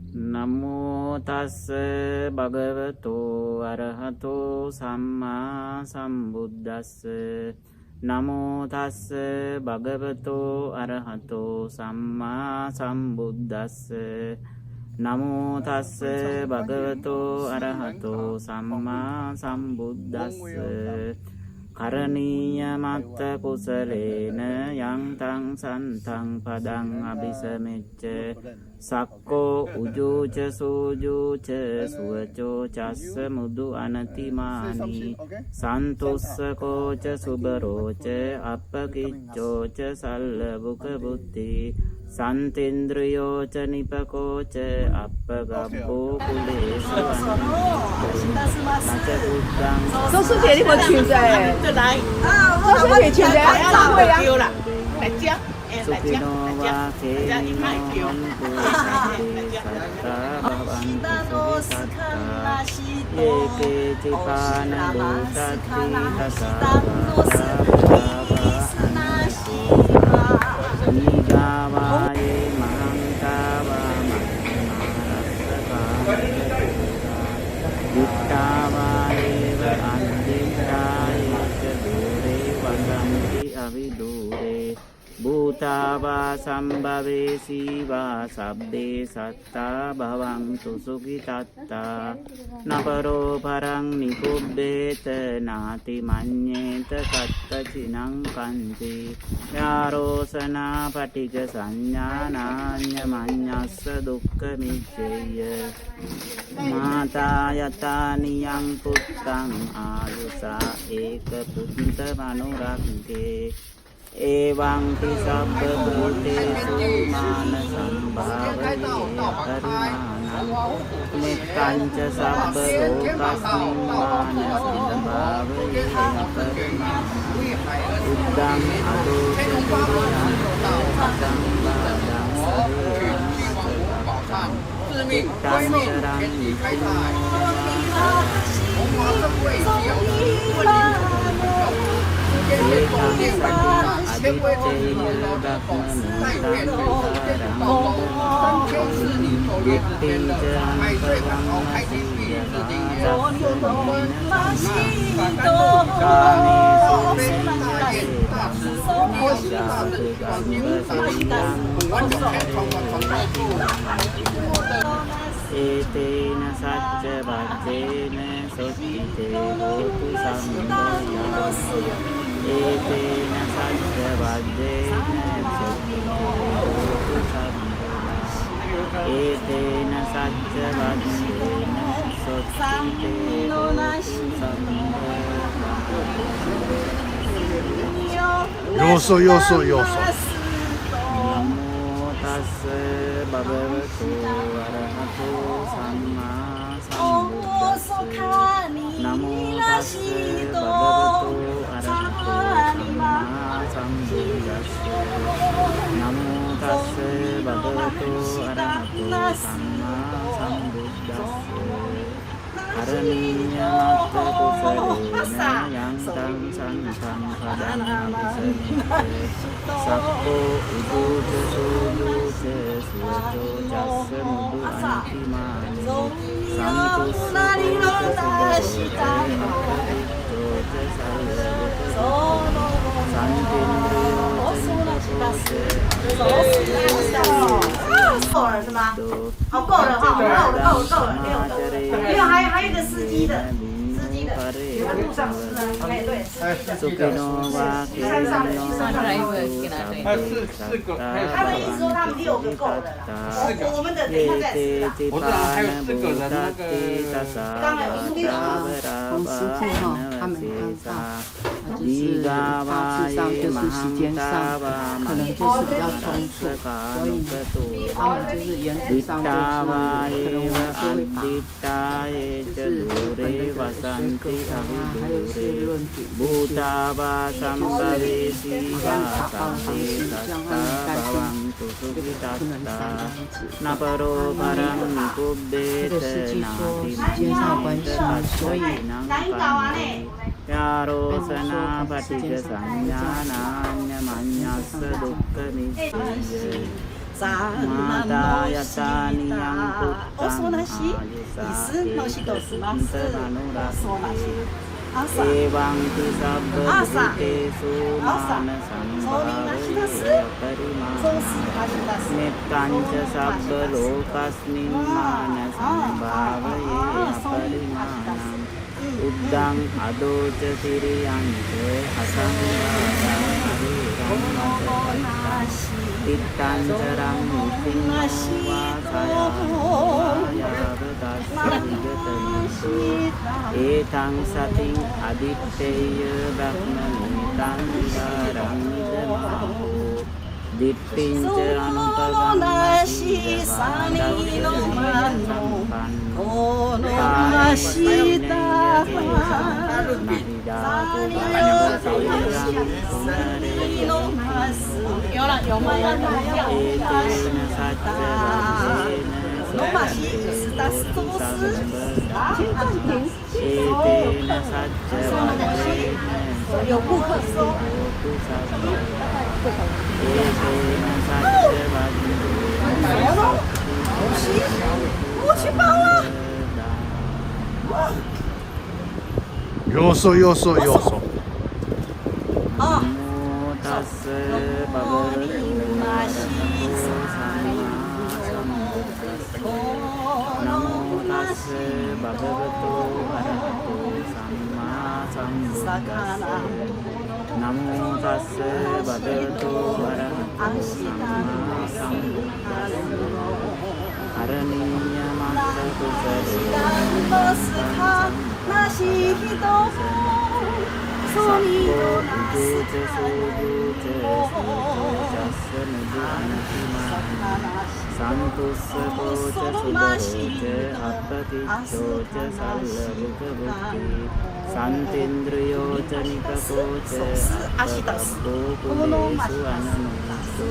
නමෝ තස්ස භගවතෝ අරහතෝ සම්මා සම්බුද්දස්ස නමෝ තස්ස භගවතෝ අරහතෝ සම්මා සම්බුද්දස්ස නමෝ තස්ස භගවතෝ අරහතෝ සම්මා සම්බුද්දස්ස කරණීය මත්ත කුසලේන යං සන්තං පදං අபிසමෙච්ච සක්කෝ උජූච සූජූච සුවචෝ චස්ස මුදු අනතිමානී සන්තුස්සකෝච සුබරෝච අපකිච්චෝච සල්ලබුක බුද්ධි සන්තේන්ද්‍රයෝච නිපකෝච අපගබ්බෝ කුලේසු周师姐，你给我请在，周师姐请在，大会啊！来讲，来讲，来讲，你卖票。භූතාවා සම්භවේසීවා සබ්බේ සත්තා භවන්තු සුඛිතත්තා නපරෝ පරං නිකුබ්බේත නාති මඤ්ඤේත කත්තචිනං කන්ති යාරෝසනා පටික සංඥානාඤ්ඤ මඤ්ඤස්ස දුක්ඛ මිච්ඡේය මාතා යතානියං පුත්තං ආයුසා ඒක පුත්ත මනුරක්ඛේ එවං සබ්බ භූතේසු මාන සම්භාවයේ පරිමාණං නික්ඛංච සබ්බ ලෝකස්මින් මාන සම්භාවයේ පරිමාණං උද්දං අදෝච පුරියං ඒතේන සච්ච වච්චේන සොත්තිතේ හෝතු සම්බෝධි ඒතේන සච්ච වච්චේන සොත්තිතේ හෝතු සම්බෝධි ඒතේන සච්ච වච්චේන සොත්තිතේ හෝතු සම්බෝධි 요소 නමෝ තස්ස භගවතු අරහතෝ සම්මා සම්බුද්දස්ස නමෝ තස්ස භගවතු අරහතෝ සම්මා සම්බුද්දස්ස නමෝ තස්ස භගවතු අරහතෝ සම්මා සම්බුද්දස්ස කරණීය මත්ත කුසලේන යං සන්තං පදං අபிසමෙච්ච සක්කෝ උජූච සූජූච සුවචෝ චස්ස මුදු අනතිමානී够了是吗？好，够了哈，够了，没有，还有一个司机的。सुखिनो वा केवलो他的意思说他们6个够了啦，我们的等一下再吃啦。刚刚有一个公司库哈，他们刚到，就是大致上就是时间上可能就是比较充足，所以他们就是原则上就是可能我们就会把就是本的课程啊，还有一些论点， භූතාවා සම්භවේසීවා සබ්බේ සත්තා භවන්තු සුඛිතත්තා නපරෝ පරං නිකුබ්බේත නාති යාරෝසනා පටිච්ච සංඥානාඤ්ඤ මඤ්ඤස්ස දුක්ඛ මිච්ඡේය Mata yatani yang Oso nasi, isu nasi dosu masu, oso nasi. Asa, Evang tisabba Asa. bhutesu Asa. mana Soni nasi dasu. sambhave parimana sosu nasi dasu. Nittanca sabba lokasmin mana sambhavaye aparimanam Uddang adoca siriyanca asambhadam hariram Tittancarang musingvasaya vayavatasya vigatamiso Etang sating aditteya brahmanitang viharang idamaho Dittinca anupagamma sijavadasya有顾客说，我去包了。よそよそよそ。啊， Namo tassa bhagavato arahato samma sambuddhassa Namo tassa bhagavato arahato samma sambuddhassa Araniya matta kusale 都是他那些都说你有那是 Santussa koca subhoca appatichoca sallavukavukti Santindriyoca nikakoca appakabho kulesu ananuso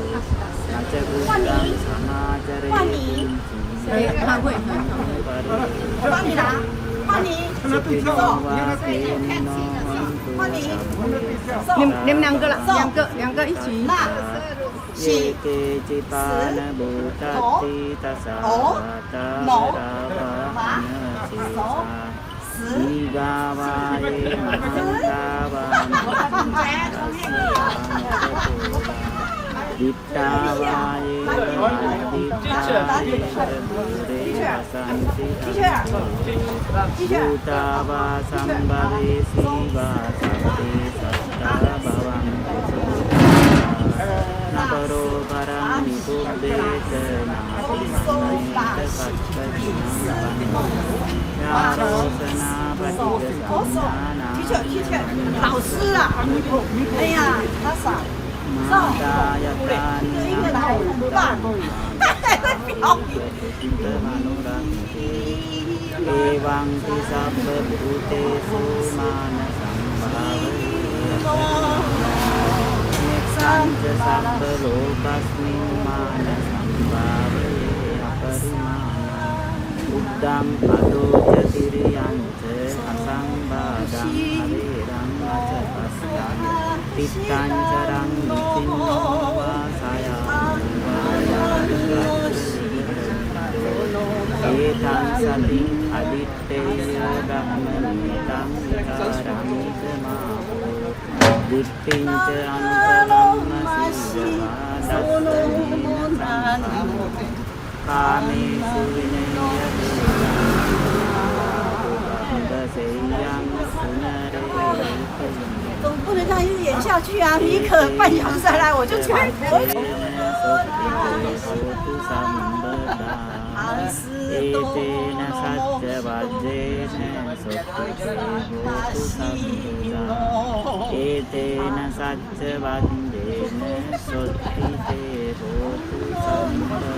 Naca buddham samacare kunci 他会。我帮你拿，换你， Sukino va keno hontu 你们两个了，两个一起。 Yeke cipana bhutati tasavata varavahana sisa Nigavaye mahantavana Dittavaye vanadittavaye bhure vasanti Bhutava sambhave siva sabbe satta bhavantu Naparo parang nikubbeta nāti Yarosana patigasana 老师啊，哎呀，他傻， Madayatani 一个来很棒，还在表演。 Evang tisabba bhutesu mana sambhavaye Nittanca sabba lokasmin mana sambhavaye aparimana Uddang adoca siriyanca asambhadam hariram acapastam Tittancarang musingvasaya Etang sating aditteya brahmanitang viharang idamaho Dittinca anupagamma sijavadasya Kamesu vinaya Bhagavaseyang sunare 总不能让你演下去啊！你可半小时才来，我就喘。Etena satya vajjena sottute hotu sambuddha Etena satya vajjena sottute hotu sambuddha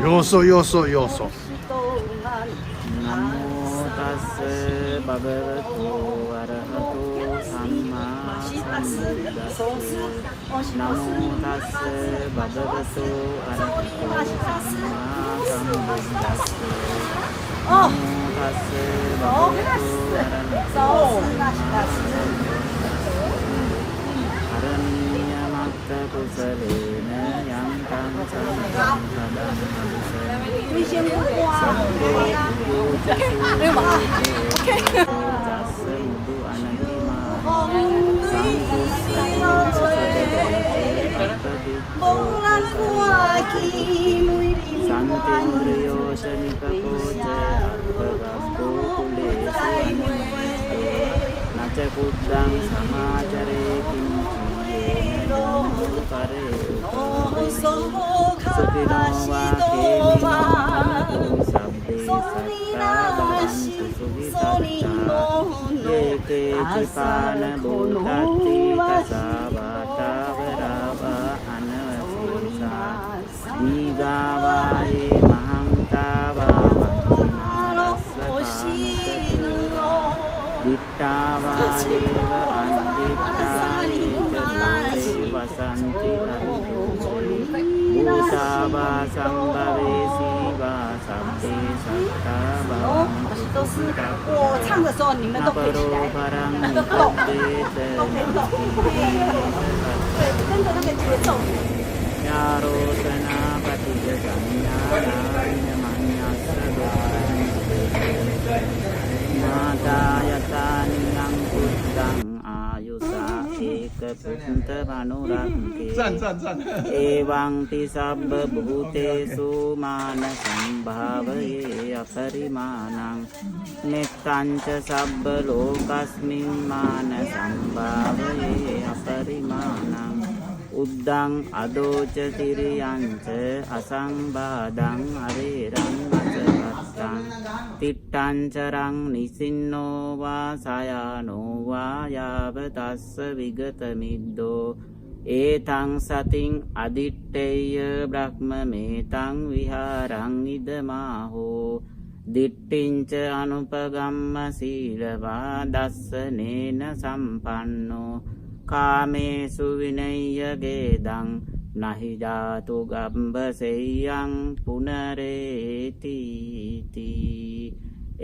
よそよそよそ。 Namo tassa bhagavato arahato samma sambuddhassa Namo tassa bhagavato arahato samma sambuddhassa Namo tassa bhagavato arahato Araniya matta කුසලේන යං තං සම්පදං අபிසමෙච්ච 你先不挂。 මුදු අනතිමා 梦兰花开，每片 සන්තින්ද්‍රයෝෂනිකකෝච අපගස්සෝ කුලේසු නච කුද්දං සමාචරේ කිංචියේන කරේ සුඛිනෝ වා කේමිනෝ සබ්බේ සත්තා භවන්තු සුඛිතත්තා ඒකේ චිපාන බුද්ධත්ති තසාවාතාවරාවා අනවසීසා දීගාවායේ මහංතාවා මහිමාරස්සකානකතුලා දිට්ඨාවායේව අන්දිට්ඨායේච වසන්ති අරිදෝසේ භූතාවා සම්භවේ සීවා සබ්බේ සත්තා භවන්තු 都是我唱的时候，你们都可以起来，都动，都可以动，对，跟着那个节奏。 යාරෝසනා පටිජ සංඥානාය මඤ්ඤස්ස මාතායතානියං පුත්තං ආයුසා ඒක පුත්ත මනුරක්කේ 赞赞赞！ එවං ති සබ්බ භූතේසු මාන සම්භාවයේ අපරිමාණං නෙත්තං ච සබ්බ ලෝකස්මින් මාන සම්භාවයේ අපරිමාණං උද්දං අදෝච තිරියංච අසංබාධං අරේරං අසවත්තං තිට්ඨං චරං නිසින්නෝ වා සයානෝ වා යාව තස්ස විගත මිද්දෝ ඒතං සතින් අදිට්ඨේය බ්‍රහ්මමේතං විහාරං ඉදමාහෝ දිට්ඨිංච අනුපගම්ම සීලවා දස්සනේන සම්පන්නෝ කාමේසු විනය්‍යගේදං නහි ජාතු ගම්බසෙය්‍යං පුනරේති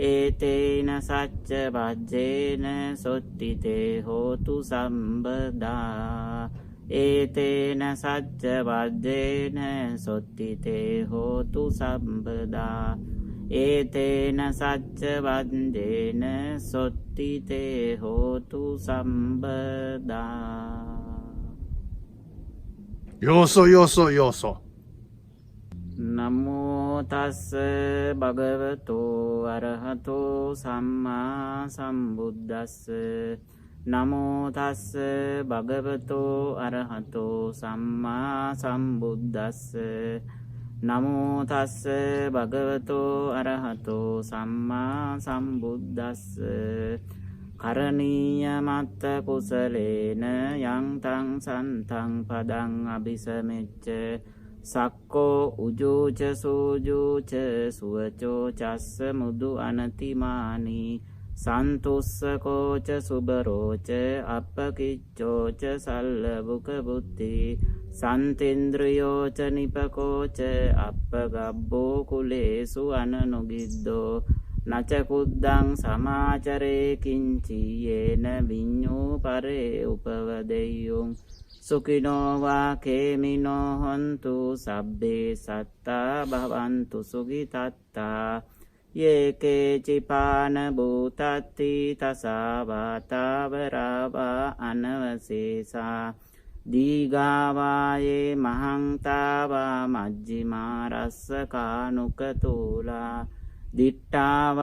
ඒතේන සච්ච වජ්ජේන සොත්තිතේ හෝතු සම්බදා ඒතේන සච්ච වජ්ජේන සොත්තිතේ හෝතු සම්බදා ඒතේන සච්ච වන්දේන සොත්තිතේ හෝතු සම්බදා よそよそよそ。 නමෝ තස්ස භගවතෝ අරහතෝ සම්මා සම්බුද්දස්ස නමෝ තස්ස භගවතෝ අරහතෝ සම්මා සම්බුද්දස්ස නමෝ තස්ස භගවතෝ අරහතෝ සම්මා සම්බුද්දස්ස කරණීය මත්ත කුසලේන යං තං සන්තං පදං අபிසමෙච්ච සක්කෝ උජූච සූජූච සුවචෝ චස්ස මුදු අනතිමානී සන්තුස්සකෝච සුබරෝච අපකිච්චෝච සල්ලබුක බුද්ධි සන්තේන්ද්‍රයෝච නිපකෝච අපගබ්බෝ කුලේසු අනනුගිද්දෝ නචකුද්දං සමාචරේ කිංචියේන විඤ්ඤෝ පරේ උපවදෙය්‍යුං සුඛිනෝ වා කේමිනෝ හොන්තු සබ්බේ සත්තා භවන්තු සුඛිතත්තා යේකේ චිපාන භූතත්ති තසාවාතාවරාවා අනවසේසා දීගාවායේ මහංතාවා මජ්ජිමා රස්සකානුකතෝලා දිට්ඨාවා